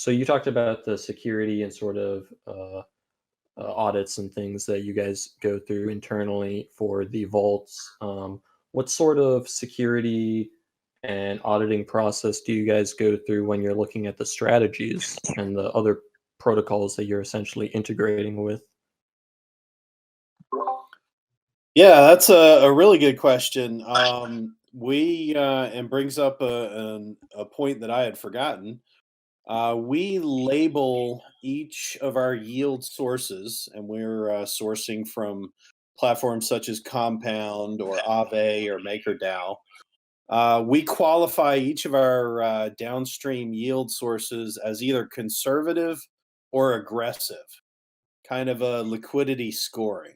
So you talked about the security and sort of audits and things that you guys go through internally for the vaults. What sort of security and auditing process do you guys go through when you're looking at the strategies and the other protocols that you're essentially integrating with? Yeah, that's a really good question. And brings up a point that I had forgotten. We label each of our yield sources, and we're sourcing from platforms such as Compound or Aave or MakerDAO. We qualify each of our downstream yield sources as either conservative or aggressive, kind of a liquidity scoring.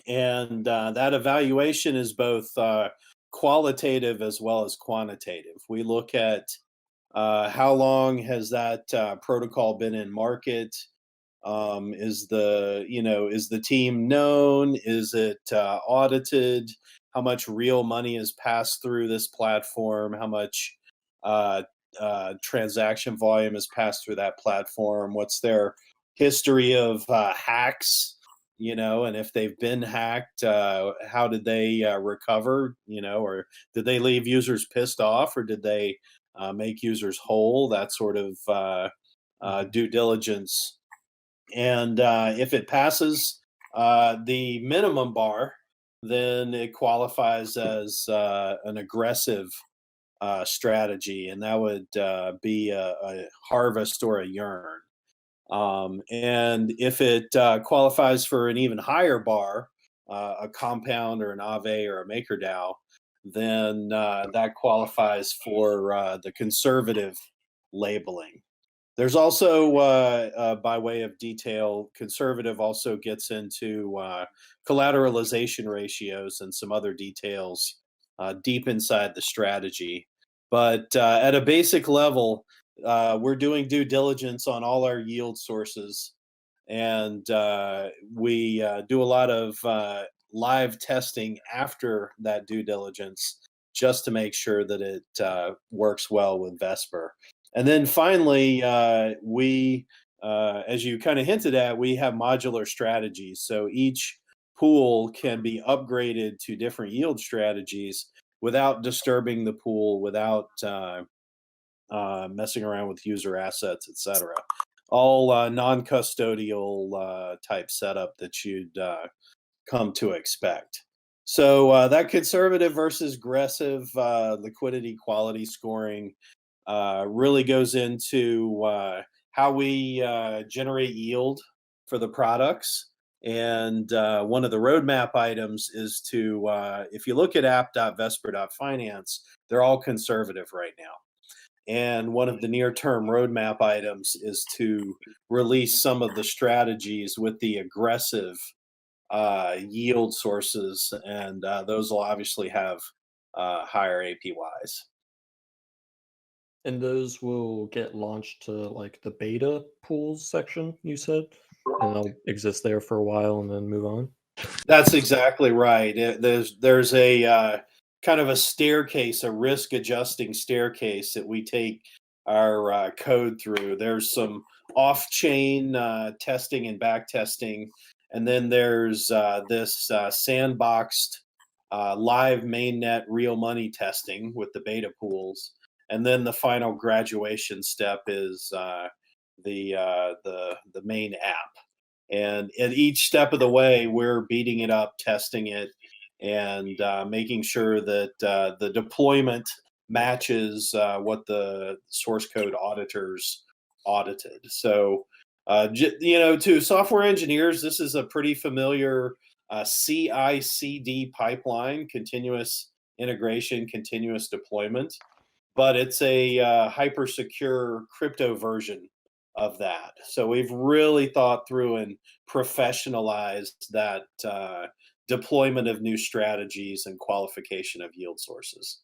And that evaluation is both qualitative as well as quantitative. We look at how long has that protocol been in market? Is the team known? Is it audited? How much real money has passed through this platform? How much uh, transaction volume has passed through that platform? What's their history of hacks? And if they've been hacked, how did they recover? Or did they leave users pissed off, or did they make users whole? That sort of Mhm. due diligence. And if it passes the minimum bar, then it qualifies as an aggressive strategy, and that would be a harvest or a yearn. And if it qualifies for an even higher bar, a compound or an Aave or a MakerDAO, then that qualifies for the conservative labeling. There's also, by way of detail, conservative also gets into collateralization ratios and some other details deep inside the strategy. But at a basic level, we're doing due diligence on all our yield sources, and we do a lot of live testing after that due diligence just to make sure that it works well with Vesper. And then finally, as you kind of hinted at, we have modular strategies. So each pool can be upgraded to different yield strategies without disturbing the pool, without messing around with user assets, etc. All non-custodial type setup that you'd come to expect. So that conservative versus aggressive liquidity quality scoring really goes into how we generate yield for the products. And one of the roadmap items is to, if you look at app.vesper.finance, they're all conservative right now. And one of the near term roadmap items is to release some of the strategies with the aggressive yield sources. And those will obviously have higher APYs. And those will get launched to like the beta pools section, you said, and they'll exist there for a while and then move on. That's exactly right. There's a kind of a staircase, a risk adjusting staircase that we take our code through. There's some off chain testing and back testing, and then there's this sandboxed live mainnet real money testing with the beta pools, and then the final graduation step is the main app. And at each step of the way, we're beating it up, testing it, and making sure that the deployment matches what the source code auditors audited. So, to software engineers, this is a pretty familiar CI/CD pipeline, continuous integration, continuous deployment, but it's a hyper secure crypto version of that. So we've really thought through and professionalized that deployment of new strategies and qualification of yield sources.